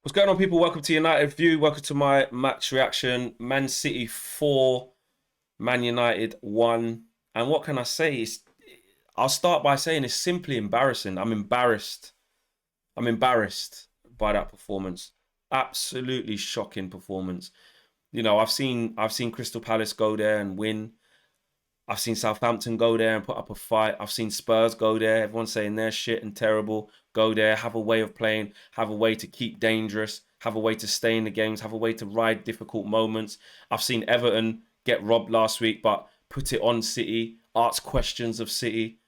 What's going on, people? Welcome to United View. Welcome to my match reaction. Man City 4, Man United 1. And what can I say? I'll start by saying it's simply embarrassing. I'm embarrassed. I'm embarrassed by that performance. Absolutely shocking performance. You know, I've seen Crystal Palace go there and win. I've seen Southampton go there and put up a fight. I've seen Spurs go there. Everyone's saying they're shit and terrible. Go there, have a way of playing, have a way to keep dangerous, have a way to stay in the games, have a way to ride difficult moments. I've seen Everton get robbed last week, but put it on City, ask questions of City,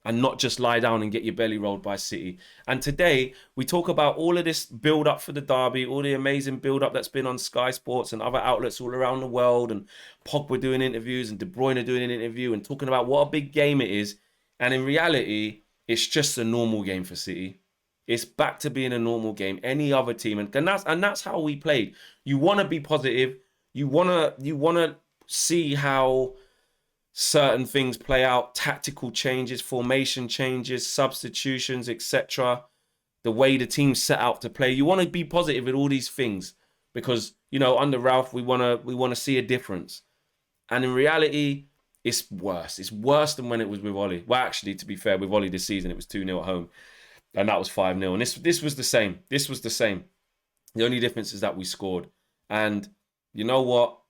and not just lie down and get your belly rolled by City. And today, we talk about all of this build up for the derby, all the amazing build up that's been on Sky Sports and other outlets all around the world, and Pogba doing interviews and De Bruyne doing an interview and talking about what a big game it is. And in reality, it's just a normal game for City. It's back to being a normal game. Any other team, and that's how we played. You want to be positive. You wanna see how certain things play out, tactical changes, formation changes, substitutions, etc. The way the team's set out to play. You want to be positive with all these things because, you know, under Ralph, we want to see a difference. And in reality, it's worse. It's worse than when it was with Ollie. Well, actually, to be fair, with Ollie this season, it was 2-0 at home. And that was 5-0. And this was the same. This was the same. The only difference is that we scored. And you know what?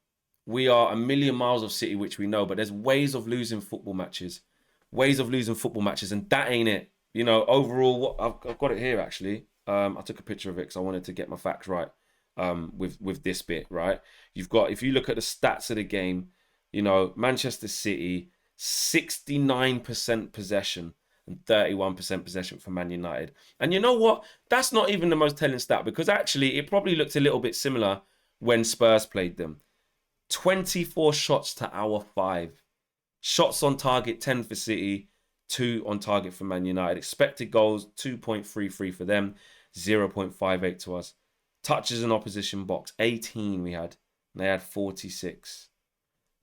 We are a million miles of City, which we know, but there's ways of losing football matches. Ways of losing football matches, and that ain't it. You know, overall, I've got it here, actually. I took a picture of it because I wanted to get my facts right with this bit, right? You've got, if you look at the stats of the game, you know, Manchester City, 69% possession and 31% possession for Man United. And you know what? That's not even the most telling stat because actually it probably looked a little bit similar when Spurs played them. 24 shots to our 5. Shots on target, 10 for City, 2 on target for Man United. Expected goals, 2.33 for them, 0.58 to us. Touches in opposition box, 18 we had. And they had 46.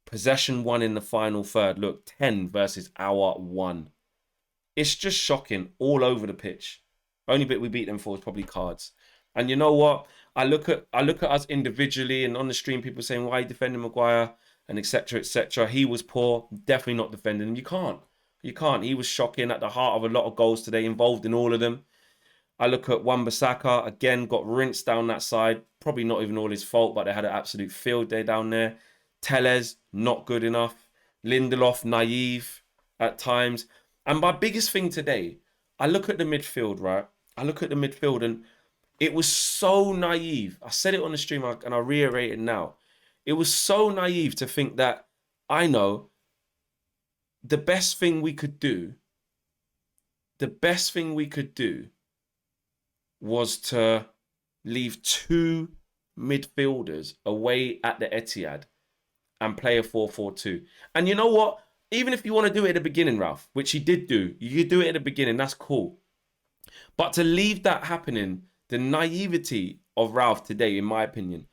Possession 1 in the final third. Look, 10 versus our 1. It's just shocking all over the pitch. Only bit we beat them for is probably cards. And you know what? I look at us individually, and on the stream, people saying, "Why are you defending Maguire?" and etc. etc. He was poor. Definitely not defending him. You can't. You can't. He was shocking at the heart of a lot of goals today, involved in all of them. I look at Wan-Bissaka, again, got rinsed down that side. Probably not even all his fault, but they had an absolute field day down there. Tellez, not good enough. Lindelof, naive at times. And my biggest thing today, I look at the midfield, right? I look at the midfield and it was so naive. I said it on the stream and I reiterate it now. It was so naive to think that, I know, the best thing we could do was to leave 2 midfielders away at the Etihad and play a 4-4-2. And you know what? Even if you want to do it at the beginning, Ralph, which he did do, you could do it at the beginning, that's cool. But to leave that happening, the naivety of Ralph today, in my opinion,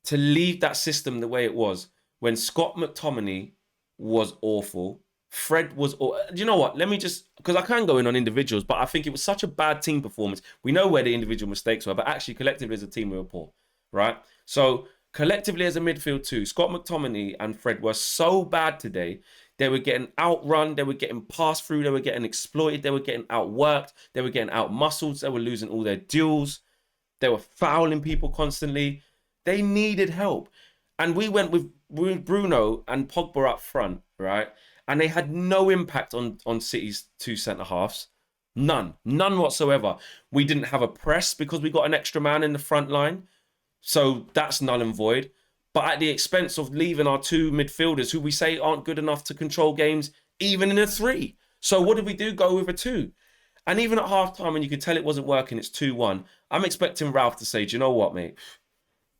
to leave that system the way it was when Scott McTominay was awful, Fred was... Do you know what? Let me just... Because I can go in on individuals, but I think it was such a bad team performance. We know where the individual mistakes were, but actually collectively as a team we were poor, right? So collectively as a midfield too, Scott McTominay and Fred were so bad today. They were getting outrun, they were getting passed through, they were getting exploited, they were getting outworked, they were getting outmuscled, they were losing all their duels, they were fouling people constantly. They needed help. And we went with Bruno and Pogba up front, right? And they had no impact on City's 2 centre-halves. None whatsoever. We didn't have a press because we got an extra man in the front line. So that's null and void. But at the expense of leaving our 2 midfielders who we say aren't good enough to control games, even in a 3. So what did we do? Go with a 2. And even at half-time, when you could tell it wasn't working, it's 2-1. I'm expecting Ralph to say, do you know what, mate?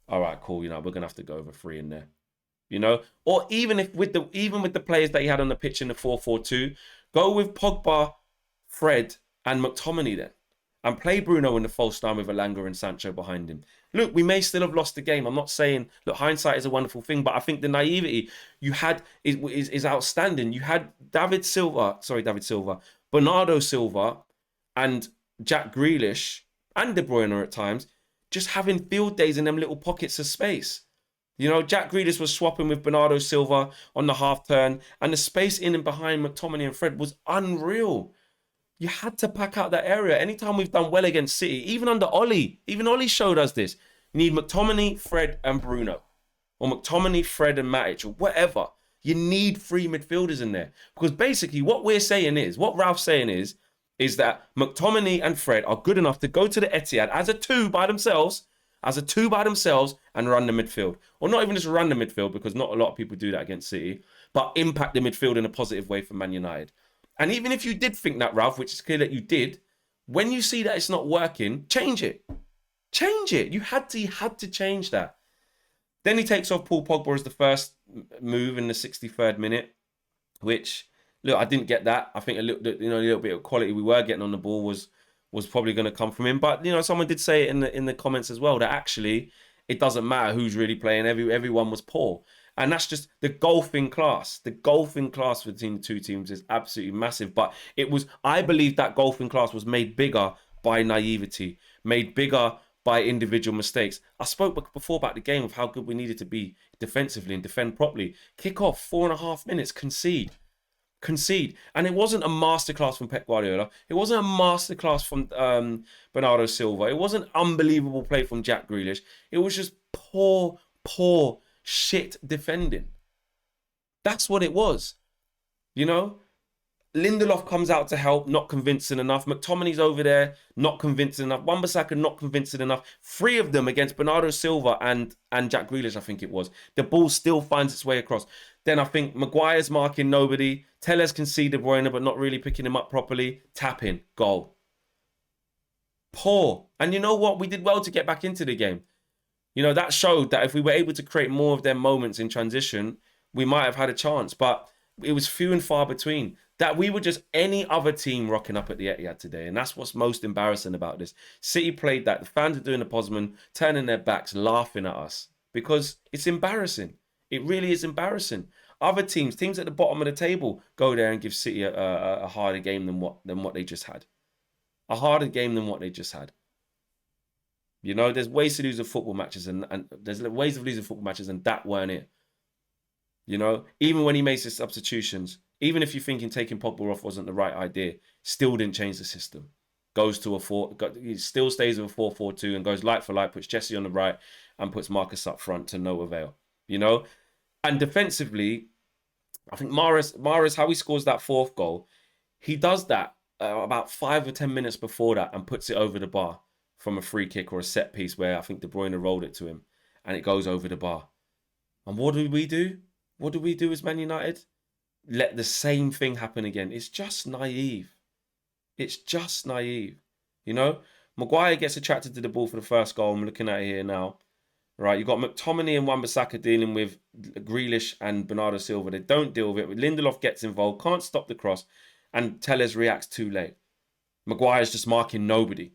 All right, cool. You know, we're going to have to go over 3 in there. You know? Or even with the players that he had on the pitch in the 4-4-2, go with Pogba, Fred, and McTominay then. And play Bruno in the false nine with Elanga and Sancho behind him. Look, we may still have lost the game. I'm not saying, look, hindsight is a wonderful thing, but I think the naivety you had is outstanding. You had David Silva, Bernardo Silva, and Jack Grealish, and De Bruyne at times, just having field days in them little pockets of space. You know, Jack Grealish was swapping with Bernardo Silva on the half turn, and the space in and behind McTominay and Fred was unreal. You had to pack out that area. Anytime we've done well against City, even under Ollie, even Ollie showed us this. You need McTominay, Fred, and Bruno. Or McTominay, Fred, and Matic, or whatever. You need three midfielders in there. Because basically what we're saying is, what Ralph's saying is that McTominay and Fred are good enough to go to the Etihad as a two by themselves, and run the midfield. Or not even just run the midfield, because not a lot of people do that against City, but impact the midfield in a positive way for Man United. And even if you did think that, Ralph, which is clear that you did, when you see that it's not working, change it. Change it. You had to change that. Then he takes off Paul Pogba as the first move in the 63rd minute, which, look, I didn't get that. I think a little bit of quality we were getting on the ball was probably going to come from him. But, someone did say it in the comments as well, that actually it doesn't matter who's really playing. Everyone was poor. And that's just the golfing class. The golfing class between the two teams is absolutely massive. But I believe that golfing class was made bigger by naivety, made bigger by individual mistakes. I spoke before about the game of how good we needed to be defensively and defend properly. Kick off, 4.5 minutes, concede. And it wasn't a masterclass from Pep Guardiola. It wasn't a masterclass from Bernardo Silva. It wasn't unbelievable play from Jack Grealish. It was just poor shit defending. That's what it was. Lindelof comes out to help, not convincing enough. McTominay's over there, not convincing enough. Wan-Bissaka, not convincing enough. 3 of them against Bernardo Silva and Jack Grealish, I think it was. The ball still finds its way across. Then I think Maguire's marking nobody. Telles conceded De Bruyne, but not really picking him up properly. Tap in, goal. Poor. And you know what? We did well to get back into the game. That showed that if we were able to create more of their moments in transition, we might have had a chance. But it was few and far between. That we were just any other team rocking up at the Etihad today. And that's what's most embarrassing about this. City played that. The fans are doing the Posman, turning their backs, laughing at us. Because it's embarrassing. It really is embarrassing. Other teams at the bottom of the table, go there and give City a harder game than what they just had. A harder game than what they just had. There's ways to lose football matches, and there's ways of losing football matches, and that weren't it. Even when he makes his substitutions, even if you're thinking taking Pogba off wasn't the right idea, still didn't change the system. He still stays with a 4-4-2 and goes light for light, puts Jesse on the right and puts Marcus up front to no avail. And defensively, I think Mahrez, how he scores that 4th goal, he does that about 5 or 10 minutes before that and puts it over the bar from a free kick or a set piece where I think De Bruyne rolled it to him and it goes over the bar. And what do we do? What do we do as Man United? Let the same thing happen again. It's just naive. Maguire gets attracted to the ball for the first goal. I'm looking at it here now. Right, you've got McTominay and Wan-Bissaka dealing with Grealish and Bernardo Silva. They don't deal with it. Lindelof gets involved, can't stop the cross, and Telles reacts too late. Maguire's just marking nobody.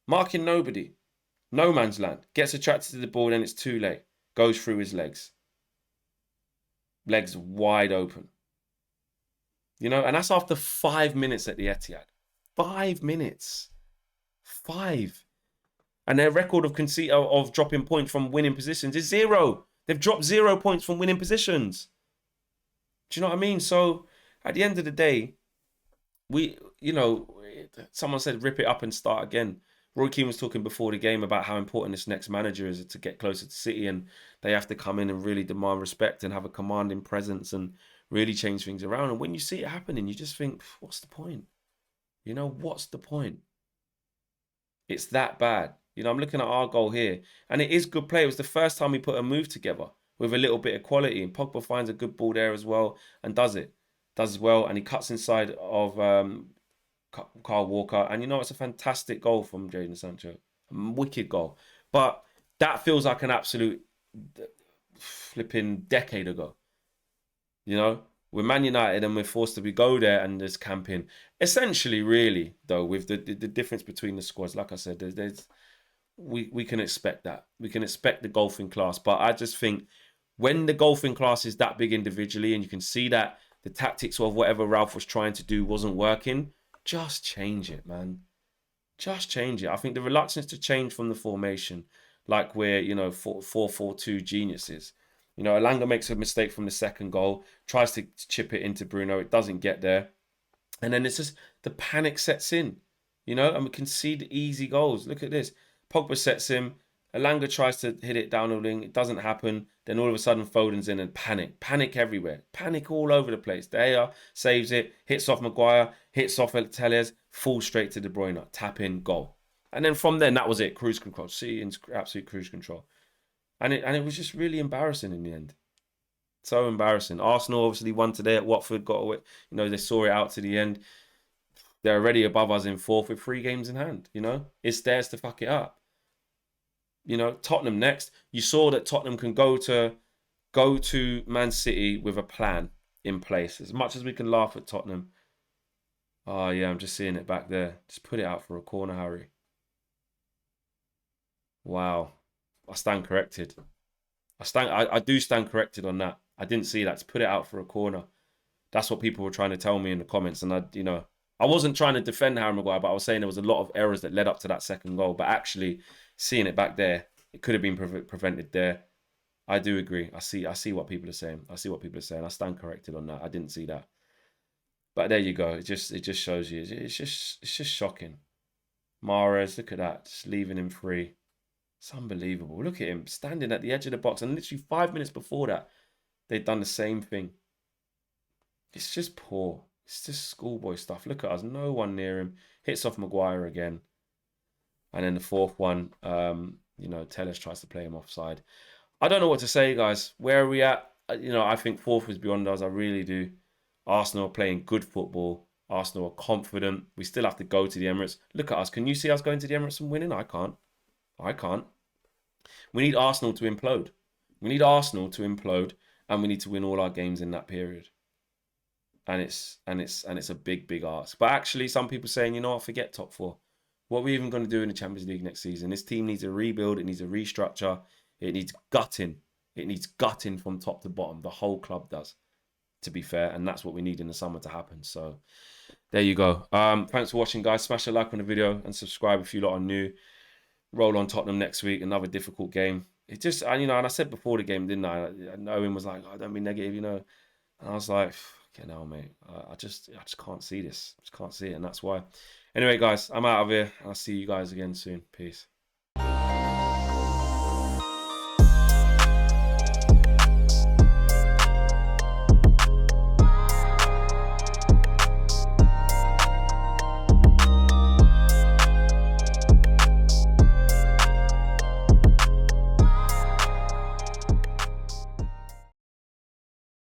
No man's land. Gets attracted to the ball, then it's too late. Goes through his legs. Legs wide open. And that's after 5 minutes at the Etihad. 5 minutes. 5. And their record of dropping points from winning positions is 0. They've dropped 0 points from winning positions. Do you know what I mean? So at the end of the day, someone said rip it up and start again. Roy Keane was talking before the game about how important this next manager is to get closer to City, and they have to come in and really demand respect and have a commanding presence and really change things around. And when you see it happening, you just think, what's the point? What's the point? It's that bad. I'm looking at our goal here, and it is good play. It was the first time we put a move together with a little bit of quality, and Pogba finds a good ball there as well and does as well, and he cuts inside of Kyle Walker, and it's a fantastic goal from Jadon Sancho. A wicked goal. But that feels like an absolute flipping decade ago. We're Man United and we're forced to go there and there's camping. Essentially, really, though, with the difference between the squads, like I said, we can expect that. We can expect the golfing class. But I just think when the golfing class is that big individually and you can see that the tactics of whatever Ralph was trying to do wasn't working, just change it, man. Just change it. I think the reluctance to change from the formation, like we're, 4-4-2 geniuses. Elanga makes a mistake from the second goal, tries to chip it into Bruno. It doesn't get there. And then it's just the panic sets in, and we concede easy goals. Look at this. Pogba sets him. Elanga tries to hit it down the wing. It doesn't happen. Then all of a sudden, Foden's in and panic. Panic everywhere. Panic all over the place. De Gea saves it, hits off Maguire, hits off Telles, falls straight to De Bruyne. Tap in, goal. And then from then, that was it. Cruise control. City in absolute cruise control. And it was just really embarrassing in the end. So embarrassing. Arsenal obviously won today at Watford, got away. They saw it out to the end. They're already above us in fourth with 3 games in hand. It's theirs to fuck it up. Tottenham next. You saw that Tottenham can go to Man City with a plan in place. As much as we can laugh at Tottenham. Oh yeah, I'm just seeing it back there. Just put it out for a corner, Harry. Wow. I stand corrected. I do stand corrected on that. I didn't see that. To put it out for a corner. That's what people were trying to tell me in the comments. And I wasn't trying to defend Harry Maguire, but I was saying there was a lot of errors that led up to that second goal. But actually, seeing it back there, it could have been prevented there. I do agree. I see what people are saying. I stand corrected on that. I didn't see that. But there you go. It just shows you. It's just shocking. Mahrez, look at that. Just leaving him free. It's unbelievable. Look at him standing at the edge of the box. And literally 5 minutes before that, they'd done the same thing. It's just poor. It's just schoolboy stuff. Look at us. No one near him. Hits off Maguire again. And then the fourth one, Telles tries to play him offside. I don't know what to say, guys. Where are we at? I think fourth is beyond us. I really do. Arsenal are playing good football. Arsenal are confident. We still have to go to the Emirates. Look at us. Can you see us going to the Emirates and winning? I can't. We need Arsenal to implode. And we need to win all our games in that period. And it's a big ask. But actually, some people saying, forget top 4. What are we even going to do in the Champions League next season? This team needs a rebuild. It needs a restructure. It needs gutting. It needs gutting from top to bottom. The whole club does, to be fair. And that's what we need in the summer to happen. So there you go. Thanks for watching, guys. Smash a like on the video and subscribe if you lot are new. Roll on Tottenham next week. Another difficult game. It just, and I said before the game, didn't I? And Owen was like, oh, don't be negative, And I was like, okay, no, mate. I just can't see this. I just can't see it. And that's why. Anyway, guys, I'm out of here. I'll see you guys again soon. Peace.